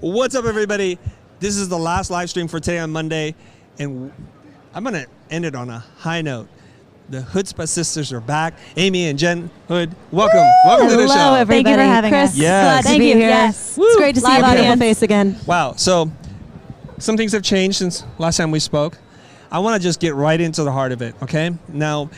What's up, everybody? This is the last live stream for today on Monday, and I'm going to end it on a high note. The Chutzpah sisters are back. Amy and Jen Hood, welcome. Welcome to the show. Hello, everybody. Thank you for having Chris, us. Yes. glad to be here. Yes. It's great to see Live a beautiful audience. face again. Wow. So some things have changed since last time we spoke. I want to just get right into the heart of it, okay? Now,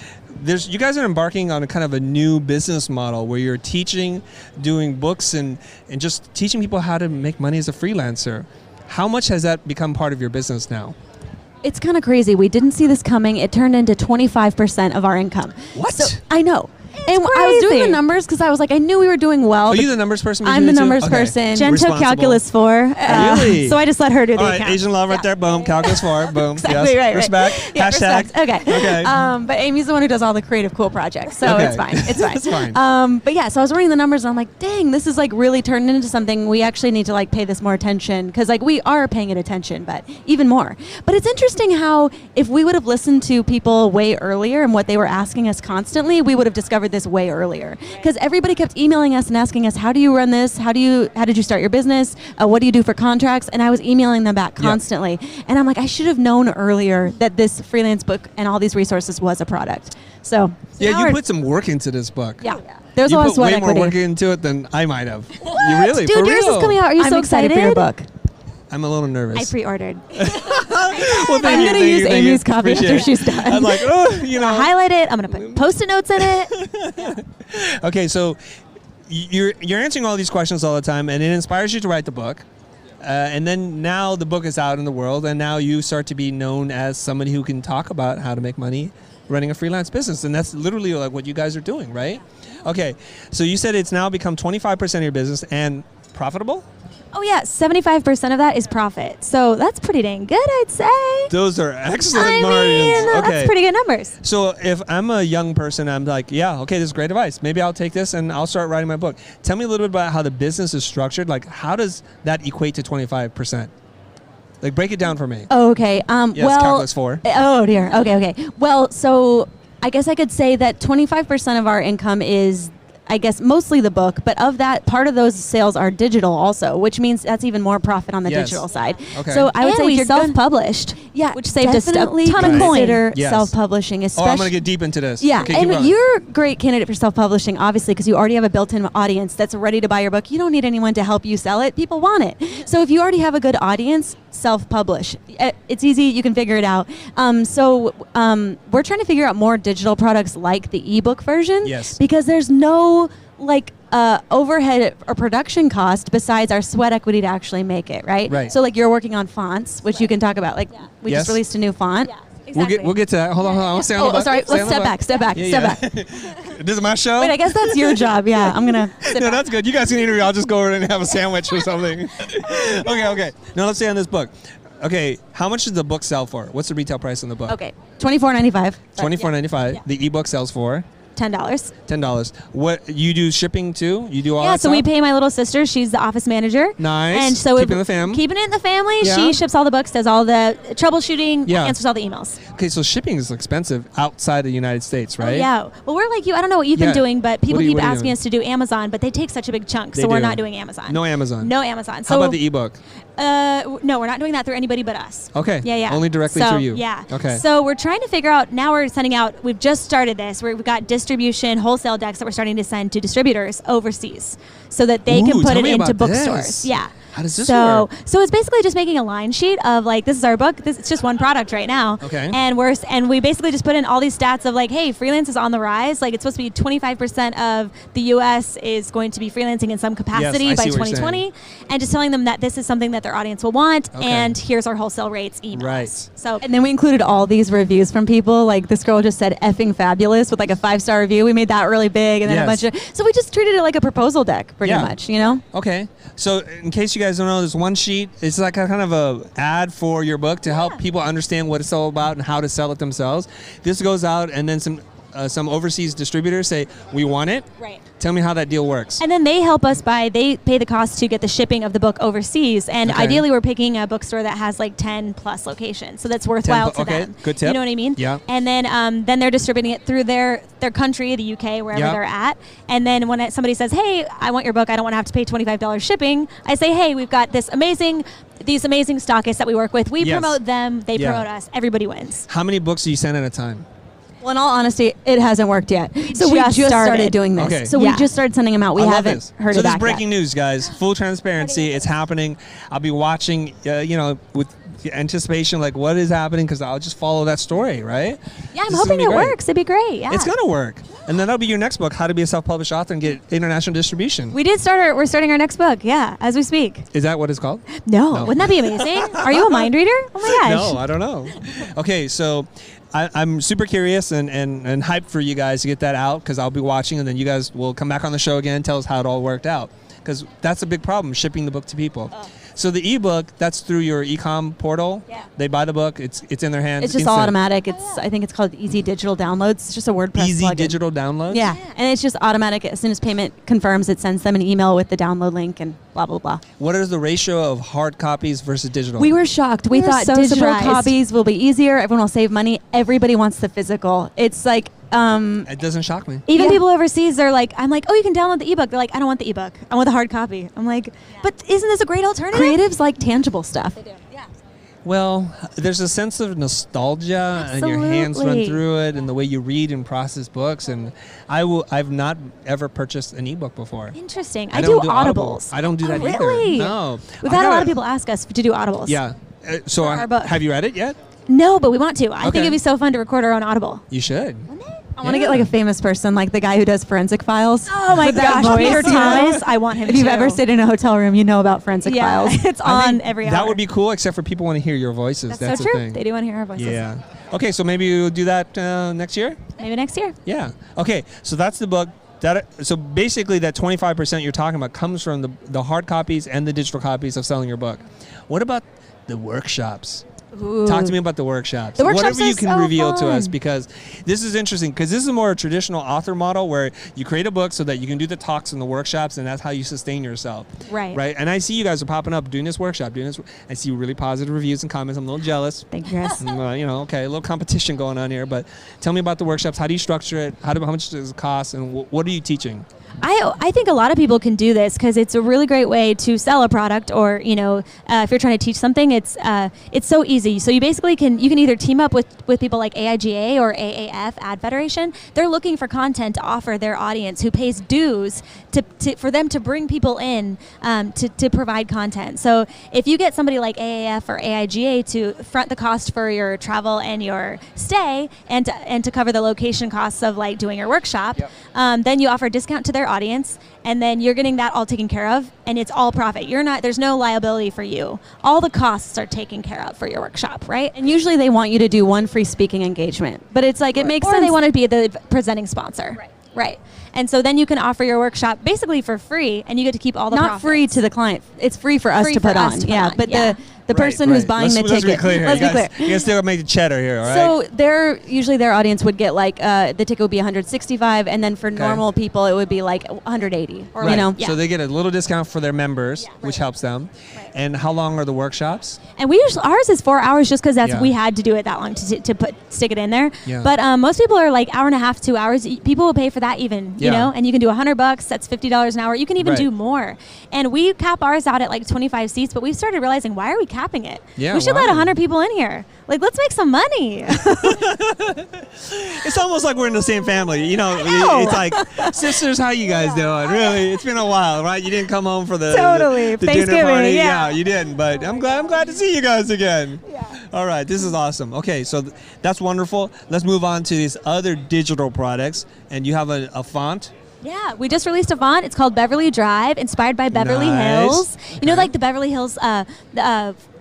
you guys are embarking on a kind of a new business model where you're teaching, doing books, and just teaching people how to make money as a freelancer. How much has that become part of your business now? It's kind of crazy. We didn't see this coming. It turned into 25% of our income. What? So, I know. And I was doing the numbers because I was like, I knew we were doing well. Are you the numbers person? I'm the numbers person. Jen took calculus 4. Really? So I just let her do the All right, account. Asian love right there. Boom. Calculus 4. Boom. Exactly, yes. right. Respect. Yeah, Hashtag. respect. Okay. Okay. But Amy's the one who does all the creative, cool projects, so Okay. it's fine. It's fine. It's fine. But yeah, so I was running the numbers, and I'm like, dang, this is like really turned into something. We actually need to like pay this more attention because like we are paying it attention, but even more. But it's interesting how if we would have listened to people way earlier and what they were asking us constantly, we would have discovered this way earlier. Because everybody kept emailing us and asking us, how do you run this? How did you start your business? What do you do for contracts? And I was emailing them back constantly. And I'm like, I should have known earlier that this freelance book and all these resources was a product. So Yeah, you put some work into this book. yeah. There's You a lot of put sweat way equity. more work into it than I might have. You really? Dude, for yours real? is coming out. Are you I'm so excited for your book. I'm a little nervous. I pre-ordered. Well, I'm going to use Amy's copy after she's done. I'm like, oh, you know. Highlight it. I'm going to put Post-it notes in it. Okay, so you're answering all these questions all the time, and it inspires you to write the book. And then now the book is out in the world, and now you start to be known as somebody who can talk about how to make money running a freelance business. And that's literally like what you guys are doing, right? Okay, so you said it's now become 25% of your business and profitable? Oh, yeah. 75% of that is profit. So that's pretty dang good, I'd say. Those are excellent I margins. mean, Okay. that's pretty good numbers. So if I'm a young person, I'm like, yeah, okay, this is great advice. Maybe I'll take this and I'll start writing my book. Tell me a little bit about how the business is structured. Like, how does that equate to 25%? Like, break it down for me. Oh, okay. Yes, Well, calculus 4. oh dear. Okay. Well, so I guess I could say that 25% of our income is, I guess, mostly the book, but of that, part of those sales are digital also, which means that's even more profit on the Yes. digital side. Okay. So I would And say we if you're gonna- self-published. yeah, which saved us a definitely ton of coin. consider Yes. self-publishing, Oh, especially. I'm going to get deep into this. Yeah, Okay, keep and going. you're a great candidate for self-publishing, obviously, because you already have a built-in audience that's ready to buy your book. You don't need anyone to help you sell it. People want it. So if you already have a good audience, self-publish. It's easy. You can figure it out. We're trying to figure out more digital products like the ebook version. Yes. Because there's no overhead or production cost besides our sweat equity to actually make it, right? Right. So like you're working on fonts, which you can talk about. Like we Yes. just released a new font. We'll get to that. Hold on. I want to stay on the Oh, buck. sorry. Stay on Let's the step buck. back. Step back. Yeah, Step yeah. back. This is my show? Wait, I guess that's your job. Yeah, I'm gonna. Sit No, back. that's good. You guys can interview. I'll just go over and have a sandwich or something. Okay. Now let's stay on this book. Okay, how much does the book sell for? What's the retail price on the book? Okay, $24.95. $24.95. Yeah. The ebook sells for $10. $10. What you do shipping too? You do all Yeah, that so we stuff? pay my little sister. She's the office manager. Nice. And so Keeping the fam. Keeping it in the family. Yeah. She ships all the books, does all the troubleshooting, Yeah. answers all the emails. Okay, so shipping is expensive outside the United States, right? Oh, yeah. Well, we're like you. I don't know what you've Yeah. been doing, but people What are you keep doing? asking us to do Amazon, but they take such a big chunk, They so we're do. not doing Amazon. No Amazon. No Amazon. How So about the ebook? No, we're not doing that through anybody but us. Okay. Yeah. Only directly so, through you. Yeah. Okay. So we're trying to figure out, now we're sending out, we've just started this. We've got distribution, wholesale decks that we're starting to send to distributors overseas so that they Ooh, can put tell it me into about bookstores. this. Yeah. How does this so, work? So it's basically just making a line sheet of like, this is our book. It's just one product right now. Okay. And we basically just put in all these stats of like, hey, freelance is on the rise. Like it's supposed to be 25% of the U.S. is going to be freelancing in some capacity I by see what you're 2020, and just telling them that this is something that their audience will want, Okay. and here's our wholesale rates. Email Right. us. So And then we included all these reviews from people. Like this girl just said effing fabulous with like a 5-star review. We made that really big, and then Yes. a bunch of. So we just treated it like a proposal deck, pretty Yeah. much. You know. Okay. So in case you guys don't know, there's one sheet. It's like a kind of a ad for your book to help people understand what it's all about and how to sell it themselves. This goes out, and then some some overseas distributors say, we want it. Right. Tell me how that deal works. And then they help us they pay the cost to get the shipping of the book overseas. And ideally, we're picking a bookstore that has like 10 plus locations. So that's worthwhile to them. Good tip. You know what I mean? Yeah. And then they're distributing it through their country, the UK, wherever they're at. And then when somebody says, hey, I want your book, I don't want to have to pay $25 shipping, I say, hey, we've got these amazing stockists that we work with. We promote them, they promote us, everybody wins. How many books do you send at a time? Well, in all honesty, it hasn't worked yet. So we just started doing this. Okay. So we just started sending them out. We haven't heard so it back this is breaking news, guys. Full transparency. It's happening. I'll be watching, with anticipation, like what is happening, because I'll just follow that story, right? Yeah, I'm hoping it works. It'd be great. Yeah. It's going to work. And then that'll be your next book, How to Be a Self-Published Author and Get International Distribution. We're starting our next book, as we speak. Is that what it's called? No. Wouldn't that be amazing? Are you a mind reader? Oh my gosh. No, I don't know. Okay, so I'm super curious and hyped for you guys to get that out, because I'll be watching, and then you guys will come back on the show again and tell us how it all worked out, because that's a big problem, shipping the book to people. So the ebook, that's through your e-com portal. Yeah. They buy the book. It's in their hands. It's just all automatic. I think it's called Easy Digital Downloads. It's just a WordPress Easy plugin. Digital Downloads? Yeah. And it's just automatic. As soon as payment confirms, it sends them an email with the download link and blah, blah, blah. What is the ratio of hard copies versus digital? We were shocked. We thought so digital surprised. copies will be easier. Everyone will save money. Everybody wants the physical. It's like... it doesn't shock me. Even people overseas, they're like, I'm like, oh, you can download the ebook. They're like, I don't want the ebook. I want the hard copy. I'm like, but isn't this a great alternative? Creatives like tangible stuff. They do, yeah. Well, there's a sense of nostalgia, and your hands run through it, and the way you read and process books. And I've not ever purchased an ebook before. Interesting. I do Audibles. I don't do that really? either. No. We've had a lot of people ask us to do Audibles. Yeah. So have you read it yet? No, but we want to. I think it'd be so fun to record our own Audible. You should. I want to get like a famous person, like the guy who does forensic files. Oh my gosh, Peter Thomas. I want him If you've ever stayed in a hotel room, you know about forensic files. It's on every hour. That would be cool, except for people want to hear your voices. That's so the true. thing. They do want to hear our voices. Yeah. Okay, so maybe we'll do that next year? Maybe next year. Yeah. Okay, so that's the book. So basically that 25% you're talking about comes from the hard copies and the digital copies of selling your book. What about the workshops? Ooh. Talk to me about the workshops. The workshops Whatever you can reveal to us, fun. because this is interesting, because this is more a traditional author model where you create a book so that you can do the talks and the workshops, and that's how you sustain yourself. Right. Right. And I see you guys are popping up doing this workshop, I see really positive reviews and comments. I'm a little jealous. Thank you, Chris. Okay, a little competition going on here, but tell me about the workshops. How do you structure it? How much does it cost, and what are you teaching? I think a lot of people can do this because it's a really great way to sell a product, or if you're trying to teach something, it's so easy. So you basically can either team up with people like AIGA or AAF, Ad Federation. They're looking for content to offer their audience who pays dues for them to bring people in to provide content. So if you get somebody like AAF or AIGA to front the cost for your travel and your stay and to cover the location costs of like doing your workshop, then you offer a discount to their audience, and then you're getting that all taken care of, and it's all profit. There's no liability for you. All the costs are taken care of for your workshop, right? And usually they want you to do one free speaking engagement, but it's like it makes sense. Or they want to be the presenting sponsor, right? And so then you can offer your workshop basically for free, and you get to keep all the profits. Not free to the client. It's free for us to put on. But the person who's buying the ticket. Let's be clear here. Let's be clear. You guys still make the cheddar here, all right? So usually their audience would get like the ticket would be $165, and then for normal people it would be like $180. Or So they get a little discount for their members, which helps them. Right. And how long are the workshops? And ours is 4 hours just because we had to do it that long to stick it in there. Yeah. But most people are like hour and a half, 2 hours. People will pay for that even, and you can do $100. That's $50 an hour. You can even do more. And we cap ours out at like 25 seats, but we started realizing, why are we capping it? Yeah, we should let 100 people in here. Like, let's make some money. It's almost like we're in the same family. It's like, sisters, how you guys doing? Really, it's been a while, right? You didn't come home for the Thanksgiving, dinner party. yeah. You didn't, but I'm glad to see you guys again. Yeah. All right, this is awesome. Okay, so that's wonderful. Let's move on to these other digital products, and you have a font. Yeah, we just released a font. It's called Beverly Drive, inspired by Beverly Hills. Okay. Like the Beverly Hills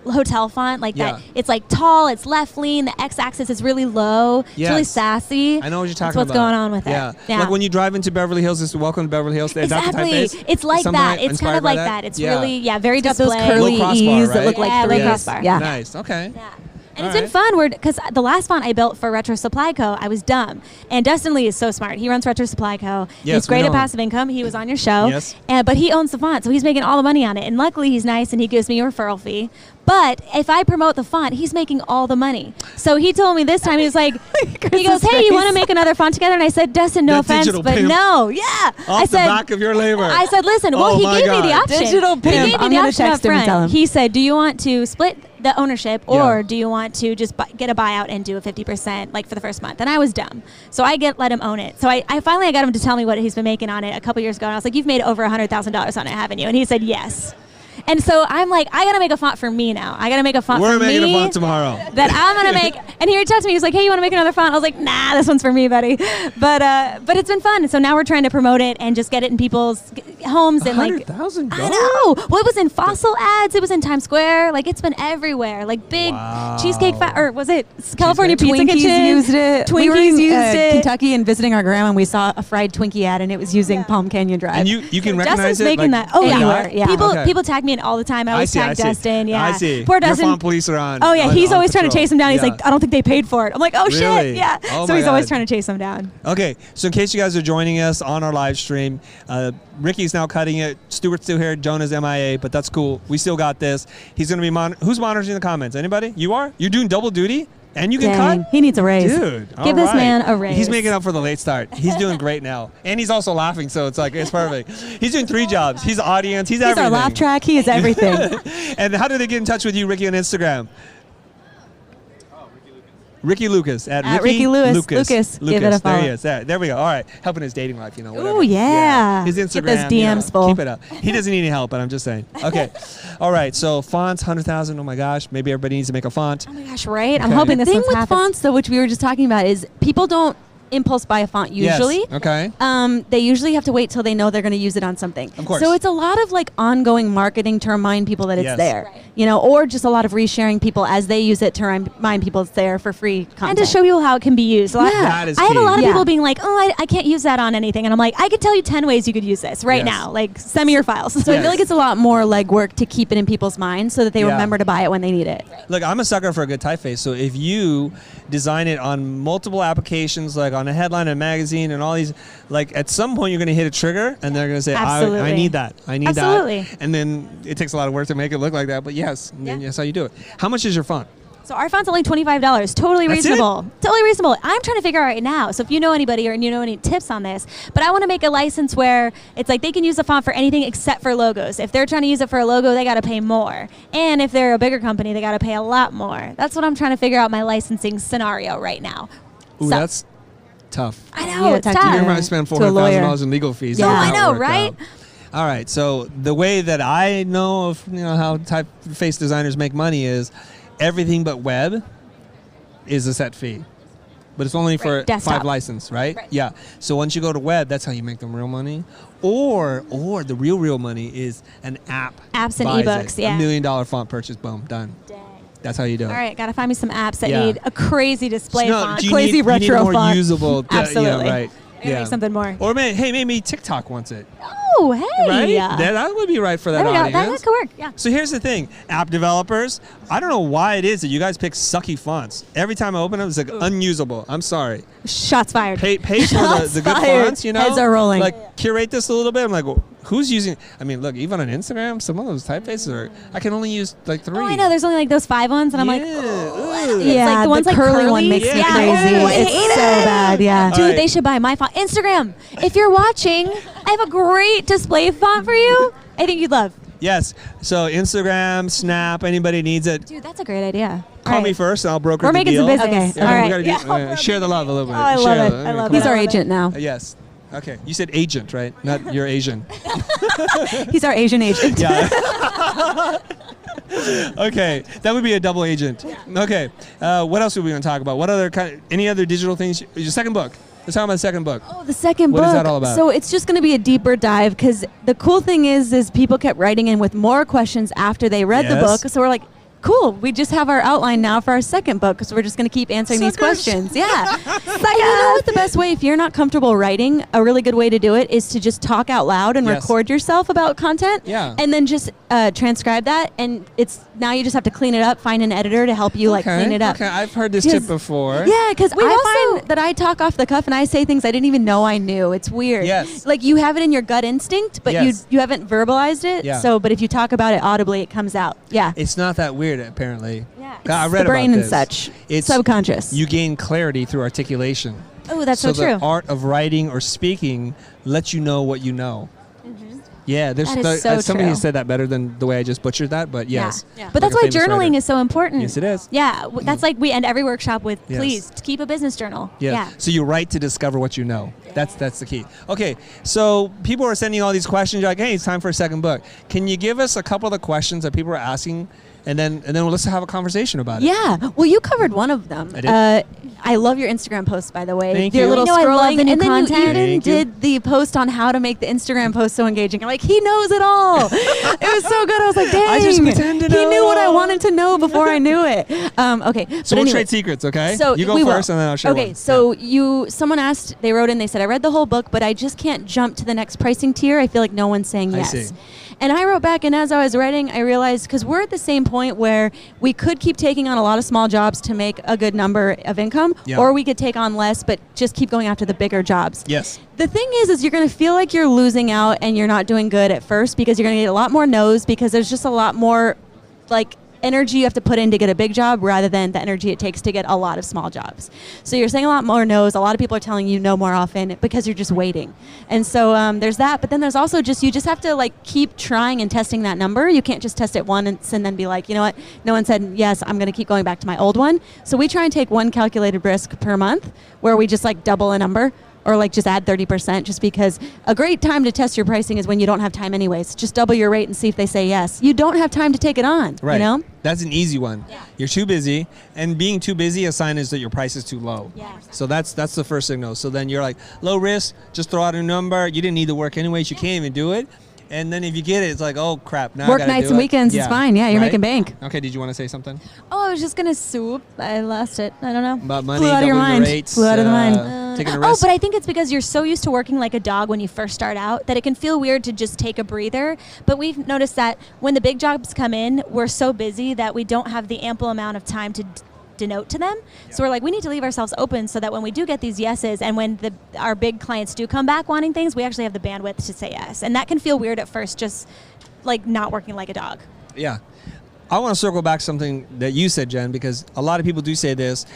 hotel font, like that. It's like tall, it's left lean, the x-axis is really low. It's really sassy. I know what you're talking That's what's about. going on with it. Yeah. Like when you drive into Beverly Hills, it's welcome to Beverly Hills. Is that the typeface? It's like that. It's kind of like that. It's really, very got display. those curly crossbar, E's right? that look like three. crossbar. Yeah. Nice. Okay. Yeah. And it's been fun because the last font I built for Retro Supply Co., I was dumb. And Dustin Lee is so smart. He runs Retro Supply Co. Yes, He's great at passive income. He was on your show. Yes. But he owns the font, so he's making all the money on it. And luckily, he's nice and he gives me a referral fee. But if I promote the font, he's making all the money. So he told me this time, he was like, he goes, hey, you want to make another font together? And I said, Dustin, no offense, but pimp. no. Yeah. Off the back of your labor. I said, listen, well, he gave me the option. Digital pimp. He gave me I'm the gonna option up text him and tell him. front. He said, do you want to split the ownership or do you want to just get a buyout and do a 50% like for the first month? And I was dumb. So let him own it. So I finally got him to tell me what he's been making on it a couple years ago. And I was like, you've made over $100,000 on it, haven't you? And he said, yes. And so I'm like, I got to make a font for me now. I got to make a font for me. We're making a font tomorrow. That I'm going to make. And he reached out to me. He was like, hey, you want to make another font? I was like, nah, this one's for me, buddy. But it's been fun. So now we're trying to promote it and just get it in people's homes. And like, $100,000? I know. Well, it was in Fossil ads. It was in Times Square. Like, it's been everywhere. Like, big cheesecake, or was it California Pizza Twinkies Kitchen? used it. Twinkies we were in, used it. Kentucky and visiting our grandma, and we saw a fried Twinkie ad, and it was using Palm Canyon Drive. And you can recognize Justin's it? making like, that. Oh, anywhere, yeah. yeah. People tag me in all the time. I always tag Dustin. Yeah. I see. Poor Your Dustin. font police are on. Oh, yeah. on- He's on always trying to patrol. chase him down. He's Yeah. like, I don't think they paid for it. I'm like, oh, Really? shit. Yeah. Oh So my he's always God. trying to chase him down. Okay, so in case you guys are joining us on our live stream, Ricky's now cutting it. Stuart's still here. Jonah's MIA, but that's cool. We still got this. He's going to be who's monitoring the comments? Anybody? You are? You're doing double duty? And you can Dang, cut? he needs a raise. Dude, Give this man a raise. He's making up for the late start. He's doing great now. And he's also laughing, so it's like, it's perfect. He's doing 3 jobs. He's audience. He's He's everything. our laugh track. He is everything. And how do they get in touch with you, Ricky, on Instagram? Ricky Lucas at Ricky Lucas. Give it a follow. There he is. There we go. All right, helping his dating life, whatever. Ooh, yeah. His Instagram. Get those DMs full. Keep it up. He doesn't need any help, but I'm just saying. Okay. All right. So fonts, 100,000. Oh my gosh. Maybe everybody needs to make a font. Oh, my gosh, right? I'm Okay. hoping The this thing one's with happens. fonts, though, which we were just talking about, is people don't impulse buy a font usually. Yes. Okay. They usually have to wait till they know they're going to use it on something. Of course. So it's a lot of like ongoing marketing to remind people that it's Yes. there, Right. or just a lot of resharing people as they use it to remind people it's there for free content. And to show people how it can be used. Yeah. That is I have a key. lot of Yeah. people being like, oh, I can't use that on anything. And I'm like, I could tell you 10 ways you could use this right Yes. now. Like, send me your files. So I Yes. feel like it's a lot more legwork to keep it in people's minds so that they Yeah. remember to buy it when they need it. Look, I'm a sucker for a good typeface. So if you design it on multiple applications, like on a headline, a magazine, and all these, like at some point you're going to hit a trigger, and they're going to say, I Absolutely. need that. I need Absolutely. that. And then it takes a lot of work to make it look like that. But yes, and then Yeah. that's how you do it. How much is your font? So our font's only $25. Totally That's reasonable. Totally reasonable. I'm trying to figure out right now. So if you know anybody or you know any tips on this, but I want to make a license where it's like they can use the font for anything except for logos. If they're trying to use it for a logo, they got to pay more. And if they're a bigger company, they got to pay a lot more. That's what I'm trying to figure out my licensing scenario right now. Ooh, So- that's tough. I know, Yeah, it's talk to tough. your- You're going to spend to a lawyer. $400,000 in legal fees. Yeah. That's No, not I know, worked right? out. All right. So the way that I know of how typeface designers make money is everything but web is a set fee. But it's only for Desktop. 5 license, right? Right. Yeah. So once you go to web, that's how you make them real money. Or the real money is an app. Apps and buys ebooks, it. yeah. $1 million font purchase, boom, done. That's how you do it. All right, got to find me some apps that Yeah. need a crazy display font. do you Crazy need, retro you need more font. usable. Absolutely. Right. I gotta make something more. Or maybe TikTok wants it. Oh, hey. Right? That would be right for that There we go. audience. That could work. Yeah. So here's the thing, app developers, I don't know why it is that you guys pick sucky fonts. Every time I open them, it's like unusable. I'm sorry. Shots fired. Pay for the Shots good fired. fonts, Heads are rolling. Like curate this a little bit. I'm like, well, who's using? I mean, look, even on Instagram, some of those typefaces are. I can only use like 3. Oh, I know. There's only like those 5 ones, and I'm like, Yeah. oh, Ugh. it's Yeah, like the ones like curly one curly. makes me Yeah. crazy. Oh, I It's hate so it. bad, yeah. Dude, All right. they should buy my font. Instagram, if you're watching, I have a great display font for you. I think you'd love. Yes. So Instagram, Snap, anybody needs it. Dude, that's a great idea. Call All me right. first, and I'll broker We're the making deal. some business. Okay. All we right. gotta do- Yeah. share the love a little bit. Oh, I love Share it. the- I love He's it. our agent now. Yes. Okay. You said agent, right? Not you're Asian. He's our Asian agent. Yeah. Okay. That would be a double agent. Okay. What else are we going to talk about? What other any other digital things? Your second book. Let's talk about the second book. Oh, the second What book. is that all about? So it's just going to be a deeper dive because the cool thing is people kept writing in with more questions after they read the Yes. book. So we're like, cool. We just have our outline now for our second book because we're just going to keep answering these questions. Yeah. And you know what the best way, if you're not comfortable writing, a really good way to do it is to just talk out loud and record yourself about content. Yeah. And then just transcribe that. And it's now you just have to clean it up, find an editor to help you like clean it up. Okay, I've heard this tip before. Yeah, because I find that I talk off the cuff and I say things I didn't even know I knew. It's weird. Yes. Like you have it in your gut instinct, but you haven't verbalized it. Yeah. So, but if you talk about it audibly, it comes out. Yeah. It's not that weird, apparently. Yeah. I read the brain about and this. such. It's subconscious. You gain clarity through articulation. Oh, that's so true. The art of writing or speaking lets you know what you know. Yeah, there's somebody who said that better than the way I just butchered that, but yes. Yeah. But that's why journaling is so important. Yes, it is. Yeah, that's like we end every workshop with, please keep a business journal. Yeah. So you write to discover what you know. That's the key. Okay, so people are sending all these questions. You're like, hey, it's time for a second book. Can you give us a couple of the questions that people are asking? And then let's have a conversation about it. Yeah. Well, you covered one of them. I did. I love your Instagram posts, by the way. Thank your you. little I love scrolling, the new and then content. you even Thank you. did the post on how to make the Instagram post so engaging. You're like, he knows it all. It was so good. I was like, dang. I just pretend to know. He knew what I wanted to know before I knew it. Okay. So we'll trade secrets, okay? So you go first, and then I'll share one. Okay. So someone asked, they wrote in, they said, I read the whole book, but I just can't jump to the next pricing tier. I feel like no one's saying yes. I see. And I wrote back, and as I was writing, I realized, because we're at the same point where we could keep taking on a lot of small jobs to make a good number of income, or we could take on less, but just keep going after the bigger jobs. Yes. The thing is you're going to feel like you're losing out and you're not doing good at first because you're going to get a lot more no's because there's just a lot more, like, energy you have to put in to get a big job rather than the energy it takes to get a lot of small jobs. So you're saying a lot more no's. A lot of people are telling you no more often because you're just waiting. And so there's that. But then there's also you just have to like keep trying and testing that number. You can't just test it once and then be like, you know what? No one said yes. I'm going to keep going back to my old one. So we try and take one calculated risk per month where we just like double a number. Or like just add 30% just because a great time to test your pricing is when you don't have time anyways. Just double your rate and see if they say yes. You don't have time to take it on, right. You know? That's an easy one. Yeah. You're too busy, and being too busy, a sign is that your price is too low. Yeah. So that's the first signal. So then you're like, low risk, just throw out a number. You didn't need to work anyways. You can't even do it. And then if you get it, it's like, oh, crap. Now work I gotta nights do and it. weekends is fine. Yeah, you're making bank. Okay, did you want to say something? Oh, I was just gonna soup. I lost it. I don't know. About money, Flew out of your doubling mind. the rates. Flew out of the mind. Taking a Oh, risk. but I think it's because you're so used to working like a dog when you first start out that it can feel weird to just take a breather. But we've noticed that when the big jobs come in, we're so busy that we don't have the ample amount of time to denote to them. Yeah. So we're like, we need to leave ourselves open so that when we do get these yeses and when our big clients do come back wanting things, we actually have the bandwidth to say yes. And that can feel weird at first, just like not working like a dog. Yeah. I want to circle back something that you said, Jen, because a lot of people do say this.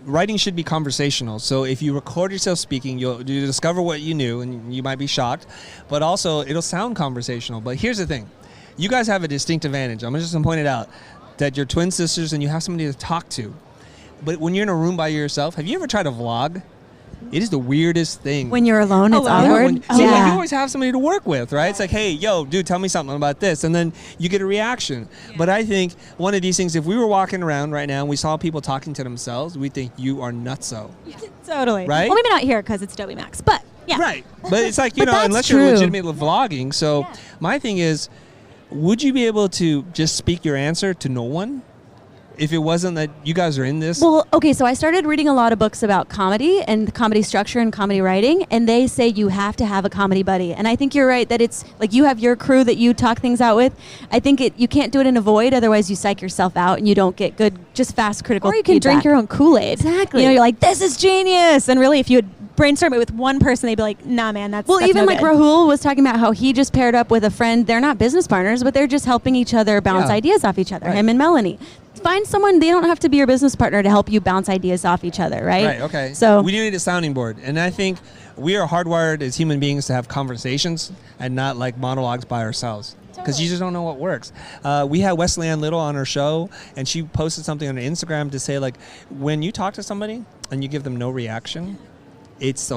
Writing should be conversational. So if you record yourself speaking, you discover what you knew, and you might be shocked, but also it'll sound conversational. But here's the thing. You guys have a distinct advantage. I'm just going to point it out, that you're twin sisters and you have somebody to talk to. But when you're in a room by yourself, have you ever tried to vlog? It is the weirdest thing. When you're alone, it's awkward. Like, you always have somebody to work with, right? It's like, hey, yo, dude, tell me something about this. And then you get a reaction. Yeah. But I think one of these things, if we were walking around right now and we saw people talking to themselves, we think you are nutso. Totally. Right? Well, maybe not here because it's Adobe Max, but yeah. Right. But it's like, unless true. you're legitimately vlogging. So my thing is, would you be able to just speak your answer to no one? If it wasn't that you guys are in this? Well, okay, so I started reading a lot of books about comedy and comedy structure and comedy writing, and they say you have to have a comedy buddy. And I think you're right that it's like you have your crew that you talk things out with. I think you can't do it in a void, otherwise you psych yourself out and you don't get good, just fast critical Or you can feedback. drink your own Kool-Aid. Exactly. You're like, this is genius. And really, if you would brainstorm it with one person, they'd be like, nah, man, that's even no like good. Rahul was talking about how he just paired up with a friend. They're not business partners, but they're just helping each other bounce ideas off each other, him and Melanie. Find someone, they don't have to be your business partner to help you bounce ideas off each other, right? Right, okay. So we do need a sounding board. And I think we are hardwired as human beings to have conversations and not like monologues by ourselves. Because you just don't know what works. We had Wesley Ann Little on her show, and she posted something on her Instagram to say, like, when you talk to somebody and you give them no reaction, it's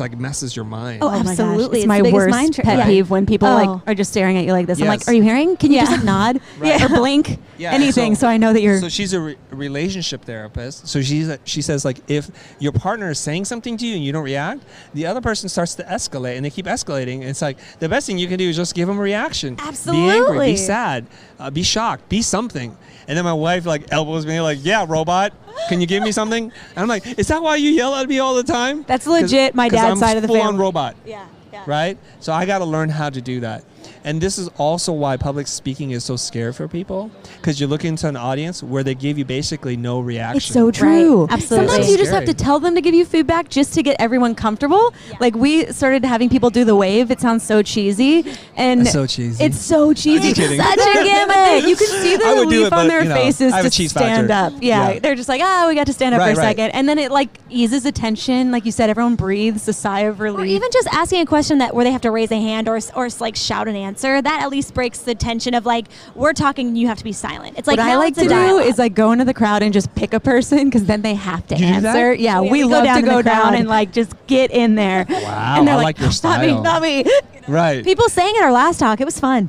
like messes your mind. Oh, my gosh. absolutely. It's It's my the biggest worst mind trick. pet Yeah. peeve when people Oh. like are just staring at you like this. I'm like, Yes. are you hearing? Can you just Yeah. like nod Right. or blink? Yeah, Anything so I know that you're. So she's a relationship therapist. So she says like if your partner is saying something to you and you don't react, the other person starts to escalate and they keep escalating. It's like the best thing you can do is just give them a reaction. Be angry, Absolutely. be sad, be shocked, be something. And then my wife like elbows me like, yeah, robot, can you give me something? And I'm like, is that why you yell at me all the time? That's legit my 'Cause dad's I'm side of the full on family. robot. Yeah. Yeah. Right? So I got to learn how to do that. And this is also why public speaking is so scary for people, because you look into an audience where they give you basically no reaction. It's so true. Right. Absolutely. Sometimes So you just have to scary. tell them to give you feedback just to get everyone comfortable. Yeah. Like we started having people do the wave. It sounds so cheesy, and That's so cheesy. It's so cheesy. Just kidding. Such a gimmick. You can see I the would do relief it, on but, their you know, faces I have a to cheese stand factor. up. Yeah. Yeah. They're just like, we got to stand up for a Right, right. second, and then it like eases attention. Like you said, everyone breathes a sigh of relief. Or even just asking a question where they have to raise a hand or like shout an answer. That at least breaks the tension of like, we're talking and you have to be silent. It's like what I now like it's to a do dialogue. is like go into the crowd and just pick a person because then they have to You do that? answer. Yeah, Oh, yeah, we we go love down to in the go down crowd. and like just get in there. Wow, and they're I like your Not me, style. not me. Right. People sang at our last talk. It was fun.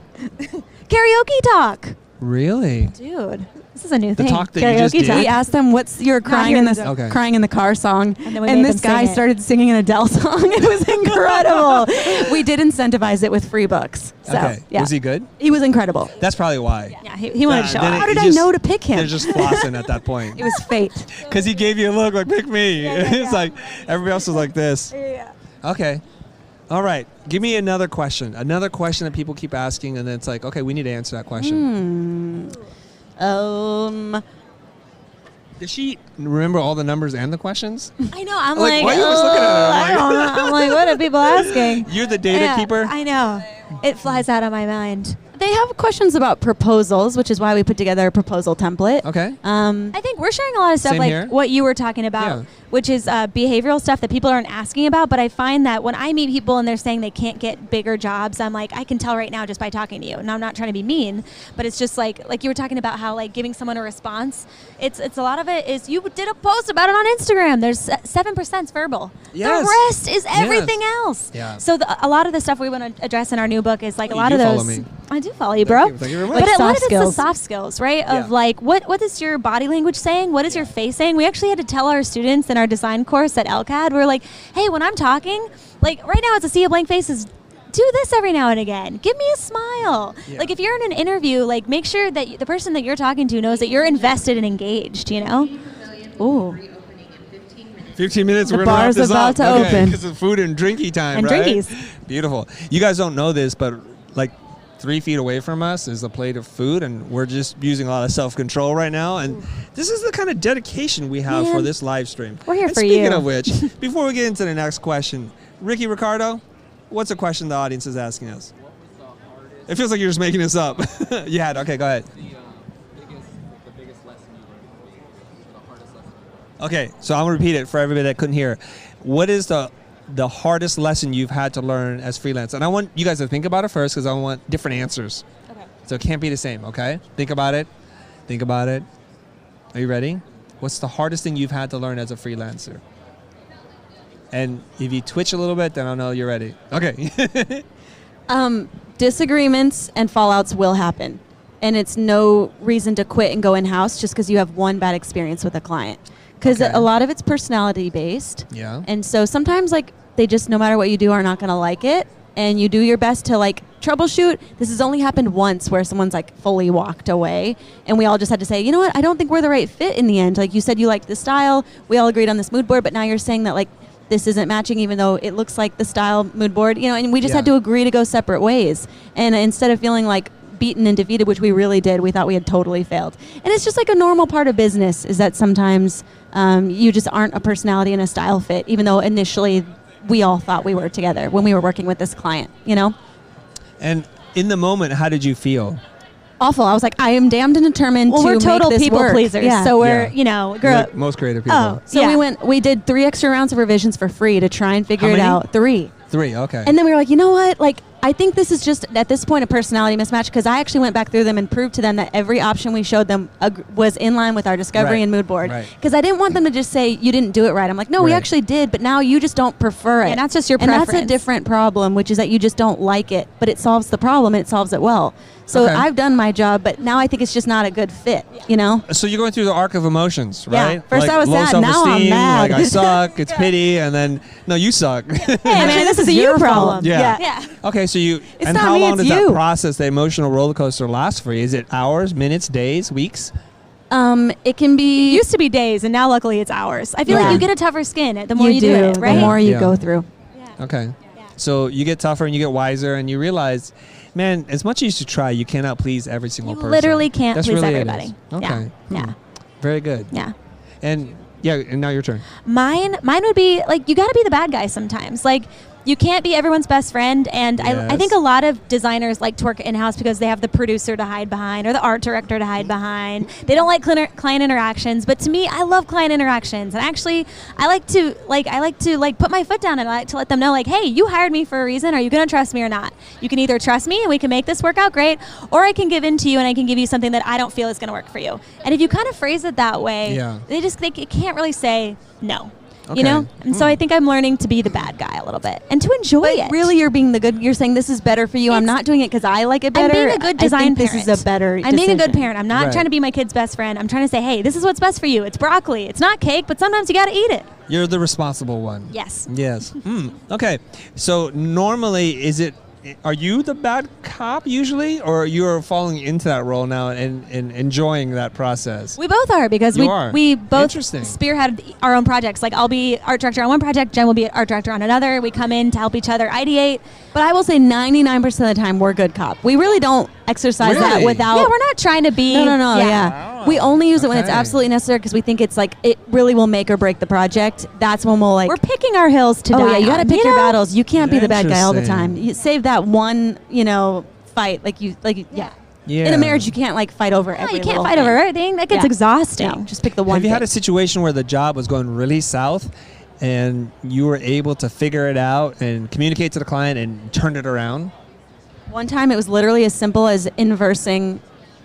Karaoke talk. Really? Dude, this is a new The thing. talk that you just Karaoke did? talk. We asked them, "What's your crying here in we the go. Okay. crying in the car song?" And then we made this them guy sing it. started singing an Adele song. It was incredible. We did incentivize it with free books. So Okay. yeah, Was he good? He was incredible. That's probably why. Yeah, he wanted to show then off. How did he I just- know to pick him? They're just flossing at that point. It was fate. Because he gave you a look like, pick me. yeah, It's like everybody else was like this. Yeah. Okay. All right. Give me another question. Another question that people keep asking, and then it's like, okay, we need to answer that question. Does she remember all the numbers and the questions? I know. I'm Like, like, why are you always looking at her? I don't know. I'm like, what are people asking? You're the data Yeah, keeper? I know. It flies out of my mind. They have questions about proposals, which is why we put together a proposal template. Okay. I think we're sharing a lot of stuff Same like here. what you were talking about, Yeah. which is behavioral stuff that people aren't asking about. But I find that when I meet people and they're saying they can't get bigger jobs, I'm like, I can tell right now just by talking to you. And I'm not trying to be mean, but it's just like you were talking about how like giving someone a response. It's a lot of it is you did a post about it on Instagram. There's 7% verbal. Yes. The rest is everything else. Yeah. So a lot of the stuff we want to address in our new book is like Oh, a you lot do of follow those. me. I do follow you, bro. Thank you very much. But Like a lot of soft it's the skills. soft skills, right? Yeah. Of like, what is your body language saying? What is your face saying? We actually had to tell our students in our design course at LCAD, we're like, hey, when I'm talking, like right now it's a sea of blank faces. Do this every now and again. Give me a smile. Yeah. Like if you're in an interview, like make sure that the person that you're talking to knows that you're invested and engaged, you know? Ooh. 15 minutes, The we're going to wrap bar's this about up. to Okay, open. because of food and drinky time, And right? drinkies. Beautiful. You guys don't know this, but like 3 feet away from us is a plate of food, and we're just using a lot of self-control right now. And this is the kind of dedication we have for Man. this live stream. We're here and for speaking you. of which, before we get into the next question, Ricky Ricardo, what's a question the audience is asking us? It feels like you're just making this up. You had. Okay, go ahead. Okay, so I'm going to repeat it for everybody that couldn't hear. What is the hardest lesson you've had to learn as freelance? And I want you guys to think about it first because I want different answers. Okay. So it can't be the same, okay? Think about it. Think about it. Are you ready? What's the hardest thing you've had to learn as a freelancer? And if you twitch a little bit, then I'll know you're ready. Okay. Disagreements and fallouts will happen. And it's no reason to quit and go in-house just because you have one bad experience with a client. Because Okay. a lot of it's personality based. Yeah. And so sometimes like they just, no matter what you do, are not going to like it. And you do your best to like troubleshoot. This has only happened once where someone's like fully walked away. And we all just had to say, you know what, I don't think we're the right fit in the end. Like you said, you liked the style. We all agreed on this mood board, but now you're saying that like this isn't matching even though it looks like the style mood board, you know, and we just Yeah. had to agree to go separate ways. And instead of feeling like beaten and defeated, which we really did, we thought we had totally failed. And it's just like a normal part of business is that sometimes you just aren't a personality and a style fit, even though initially we all thought we were together when we were working with this client, you know? And in the moment, how did you feel? Awful. I was like, I am damned and determined Well, to we're total make this people work. pleasers, Yeah. so we're Yeah. you know, girl. Like most creative people. Oh, So yeah. we did 3 extra rounds of revisions for free to try and figure How it many? out. 3. 3, okay. And then we were like, you know what? Like, I think this is just, at this point, a personality mismatch, because I actually went back through them and proved to them that every option we showed them was in line with our discovery and mood board. Because I didn't want them to just say, you didn't do it right. I'm like, no, we actually did, but now you just don't prefer it. And that's just your preference. And that's a different problem, which is that you just don't like it, but it solves the problem and it solves it well. So I've done my job, but now I think it's just not a good fit, you know? So you're going through the arc of emotions, right? Yeah. First I was sad, now I'm mad. Like I suck, it's pity, and then, no, you suck. Hey, man, this is a you problem. Yeah. Okay, so you, It's and not how me, long it's does that you. process, the emotional roller coaster last for you? Is it hours, minutes, days, weeks? It can be... It used to be days, and now luckily it's hours. I feel like you get a tougher skin the more you do it, right? The more you go through. Okay. So you get tougher and you get wiser and you realize, man, as much as you should try, you cannot please every single person. You literally can't That's please really everybody. Okay. Yeah. Very good. Yeah. And now your turn. Mine would be like, you got to be the bad guy sometimes. Like, you can't be everyone's best friend, and I think a lot of designers like to work in-house because they have the producer to hide behind or the art director to hide behind. They don't like client interactions, but to me, I love client interactions. And actually, I like to put my foot down and I like to let them know, like, hey, you hired me for a reason. Are you going to trust me or not? You can either trust me and we can make this work out great, or I can give in to you and I can give you something that I don't feel is going to work for you. And if you kind of phrase it that way, they can't really say no. You know? And so I think I'm learning to be the bad guy a little bit and to enjoy it. Really, you're being the good. You're saying this is better for you. I'm not doing it because I like it better. I'm being a good design parent. This is a better I'm being a good decision. parent. I'm not trying to be my kid's best friend. I'm trying to say, hey, this is what's best for you. It's broccoli. It's not cake, but sometimes you got to eat it. You're the responsible one. Yes. Yes. Okay. So normally, are you the bad cop usually, or you're falling into that role now and enjoying that process? We both are, because we both Interesting. spearhead our own projects. Like, I'll be art director on one project, Jen will be art director on another. We come in to help each other ideate. But I will say 99% of the time we're good cop. We really don't exercise that without... Yeah, we're not trying to be... No, yeah. We only use it when it's absolutely necessary, because we think it's like, it really will make or break the project. That's when we'll like... We're picking our hills to die. Oh yeah, you got to pick your know? battles. You can't be the bad guy all the Interesting. time. You save that one, fight. Yeah. In a marriage, you can't like fight over every you can't little fight thing. over everything. That gets exhausting. No, just pick the one Have you had thing. a situation where the job was going really south and you were able to figure it out and communicate to the client and turn it around? One time it was literally as simple as inversing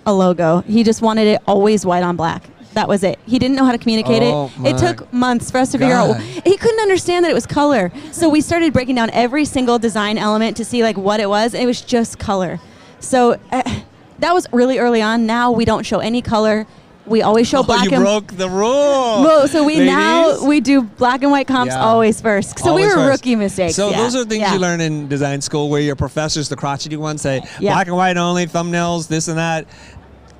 a logo. He just wanted it always white on black. That was it. He didn't know how to communicate it. It took months for us to figure out. He couldn't understand that it was color. So we started breaking down every single design element to see like what it was. And it was just color. So that was really early on. Now we don't show any color. We always show black you and broke the rule. Well, so Ladies. we do black and white comps always first. So Always we were first. rookie mistakes. So those are things you learn in design school, where your professors, the crotchety ones, say black and white only, thumbnails, this and that.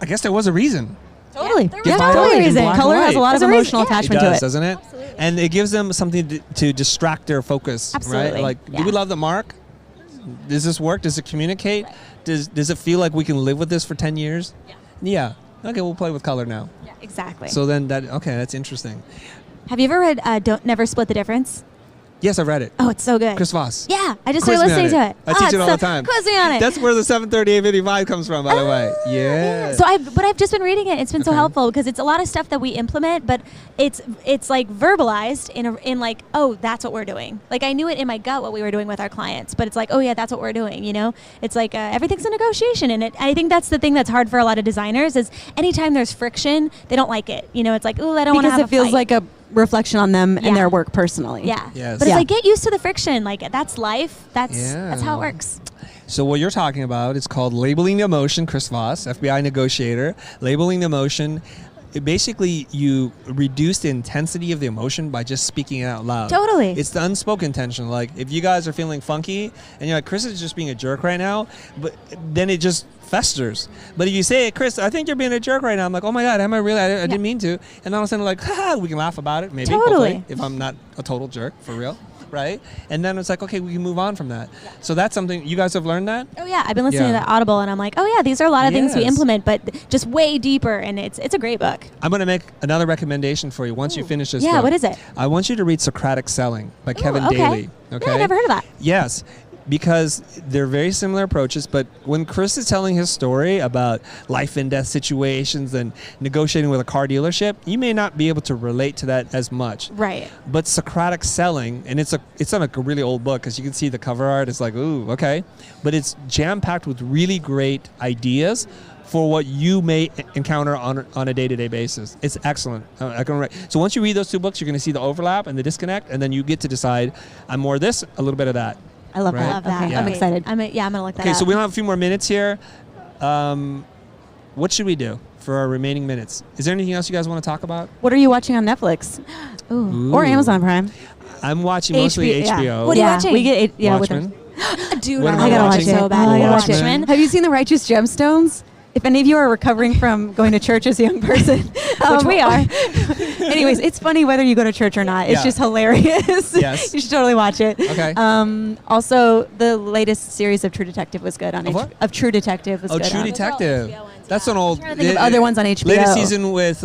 I guess there was a reason. Totally. Get by totally. in black and Color has white. a lot of There's a emotional reason. attachment It to does, it. doesn't it? Absolutely. And it gives them something to distract their focus, Absolutely. right? Like, do we love the mark? Does this work? Does it communicate? Does it feel like we can live with this for 10 years? Yeah. Okay, we'll play with color now. Yeah, exactly. So then that's interesting. Have you ever read Don't Never Split the Difference? Yes, I read it. Oh, it's so good. Chris Voss. Yeah, I just Quiz started me on listening to it. I teach it all it's the time. Quiz me on it. That's where the 738 comes from, by the way. Yeah. So I've just been reading it. It's been so helpful, because it's a lot of stuff that we implement, but it's like verbalized in like, oh, that's what we're doing. Like, I knew it in my gut what we were doing with our clients, but it's like, oh yeah, that's what we're doing. You know, it's like everything's a negotiation, and I think that's the thing that's hard for a lot of designers, is anytime there's friction, they don't like it. You know, it's like, oh, I don't want to have Because it feels like a reflection on them and their work personally. Yeah. Yes. But it's like, get used to the friction. Like, that's life. That's how it works. So what you're talking about is called labeling the emotion. Chris Voss, FBI negotiator, labeling the emotion. Basically, you reduce the intensity of the emotion by just speaking it out loud. Totally. It's the unspoken tension. Like, if you guys are feeling funky and you're like, Chris is just being a jerk right now, but then it just festers. But if you say, Chris, I think you're being a jerk right now, I'm like, oh my God, am I really? I didn't mean to. And all of a sudden, like, haha, we can laugh about it, maybe, hopefully, if I'm not a total jerk, for real. Right? And then it's like, okay, we can move on from that. So that's something, you guys have learned that? Oh yeah, I've been listening to that Audible, and I'm like, oh yeah, these are a lot of things we implement, but just way deeper, and it's a great book. I'm going to make another recommendation for you once you finish this book. Yeah, what is it? I want you to read Socratic Selling by Kevin okay. Daly. Okay? Yeah, I never heard of that. Yes. because they're very similar approaches. But when Chris is telling his story about life and death situations and negotiating with a car dealership, you may not be able to relate to that as much. Right. But Socratic selling, and it's on a really old book, because you can see the cover art. It's like, ooh, okay, but it's jam-packed with really great ideas for what you may encounter on a day-to-day basis. It's excellent. So once you read those two books, you're going to see the overlap and the disconnect, and then you get to decide, I'm more this, a little bit of that. I love Right. that. Love that. Okay, Yeah. I'm excited. I'm gonna look that Okay, up. so we don't have a few more minutes here. What should we do for our remaining minutes? Is there anything else you guys want to talk about? What are you watching on Netflix Ooh. or Ooh. Amazon Prime? I'm watching mostly yeah. HBO. What are you watching? We get with her. Watchmen. Dude, What am I I gotta watch watching? it so bad. Oh, I gotta watch it. Watchmen. Have you seen The Righteous Gemstones? If any of you are recovering from going to church as a young person, Which we are. Anyways, it's funny whether you go to church or not. It's Yeah. just hilarious. Yes. You should totally watch it. Okay. Also, the latest series of True Detective was good on Of what? Of True Detective was Oh, good. True on. Detective. HBO ones, That's yeah. an old. I'm trying to think of other ones on HBO. Latest season with.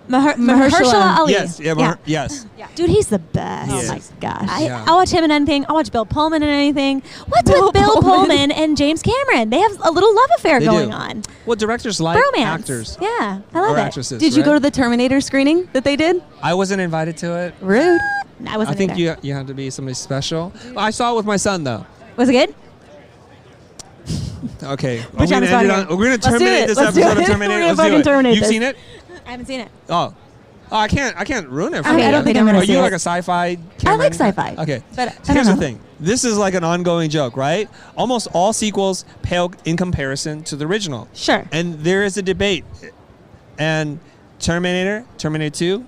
Mahershala Ali. Yes. Yeah. Yes. Dude, he's the best. He Oh is. my gosh. Yeah. I'll watch him in anything. I'll watch Bill Pullman in anything. What's Bill with Bill Pullman? Pullman and James Cameron? They have a little love affair They going do. on. Well, directors like Bromance. actors Yeah, I love or it. actresses. Did you right? go to the Terminator screening that they did? I wasn't invited to it. Rude. I I wasn't think either. you have to be somebody special. I saw it with my son though. Was it good? Okay, Put you on the spot here. we're gonna Let's do terminate it. this Let's do episode it. of Terminator. We're gonna Let's do fucking it. terminate You've this. seen it? I haven't seen it. Oh, I can't ruin it for Okay, you. I don't think I'm gonna Are see you it. like a sci-fi? I Cameron? like sci-fi. Okay, But so I here's don't the know. thing. This is like an ongoing joke, right? Almost all sequels pale in comparison to the original, Sure. and there is a debate. And Terminator 2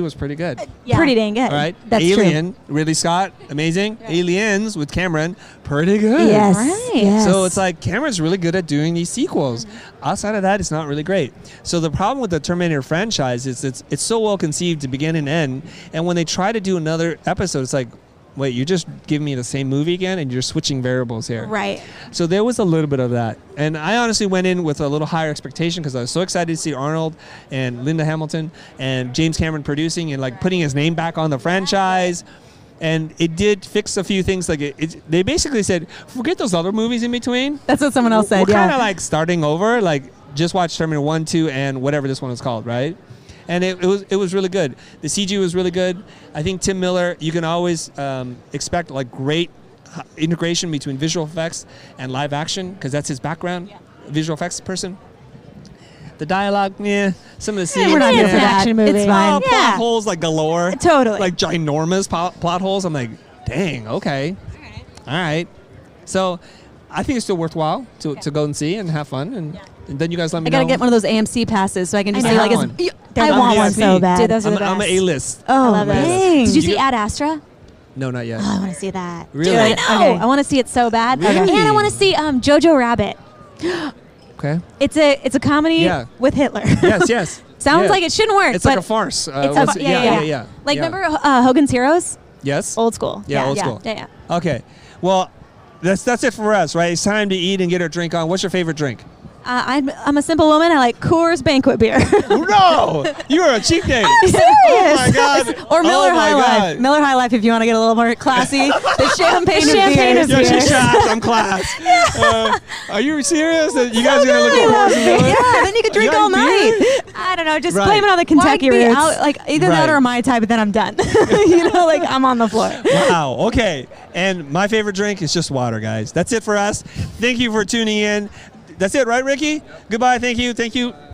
was pretty good. Yeah. Pretty dang good. All right, That's Alien, Ridley Scott, amazing. Aliens with Cameron, pretty good. Yes. Right. Yes. So it's like Cameron's really good at doing these sequels. Outside of that, it's not really great. So the problem with the Terminator franchise is it's so well conceived to begin and end, and when they try to do another episode, it's like, wait, you're just giving me the same movie again, and you're switching variables here. Right. So there was a little bit of that. And I honestly went in with a little higher expectation because I was so excited to see Arnold and Linda Hamilton and James Cameron producing and like putting his name back on the franchise. And it did fix a few things. Like they basically said, forget those other movies in between. That's what someone else said. We're Yeah. kind of like starting over. Like just watch Terminator 1, 2, and whatever this one was called, right? And it was really good. The CG was really good. I think Tim Miller, you can always expect like great integration between visual effects and live action because that's his background, visual effects person. The dialogue, some of the scenes. we're not here for an that. action movie. It's fine. Oh, Yeah. plot holes like galore. Totally. Like ginormous plot holes. I'm like, dang, okay. All right. So I think it's still worthwhile to go and see and have fun. And then you guys let me I know. gotta get one of those AMC passes so I can just I see know. like. one. I I'm want one AMC. so bad. Dude, those are the I'm best. an A-list. Oh, I love those. dang. Did you see You- Ad Astra? No, not yet. Oh, I want to see that. Really? Dude, I know. Okay. I want to see it so bad. Really? And I want to see Jojo Rabbit. Okay. It's a comedy Yeah. with Hitler. Yes. Sounds Yeah. like it shouldn't work. It's but like a farce. it's yeah. Like Yeah. remember Hogan's Heroes? Yes. Old school. Yeah, old school. Yeah. Okay. Well, that's it for us, right? It's time to eat and get our drink on. What's your favorite drink? I'm a simple woman. I like Coors Banquet beer. No, you are a cheap date. Serious. Oh my God. Or Miller Oh my High Life. God. Miller High Life if you want to get a little more classy. The champagne The of champagne beers. of Yeah, she beers. shots. I'm class. Are you serious? You guys are gonna look I at love Coors and beer. Miller? Yeah, then you could drink You all like beer? night. I don't know. Just Right. blame it on the Kentucky Why be roots. out, like either Right. that or my type, but then I'm done. You know, like I'm on the floor. Wow. Okay. And my favorite drink is just water, guys. That's it for us. Thank you for tuning in. That's it, right, Ricky? Goodbye. Thank you. Thank you.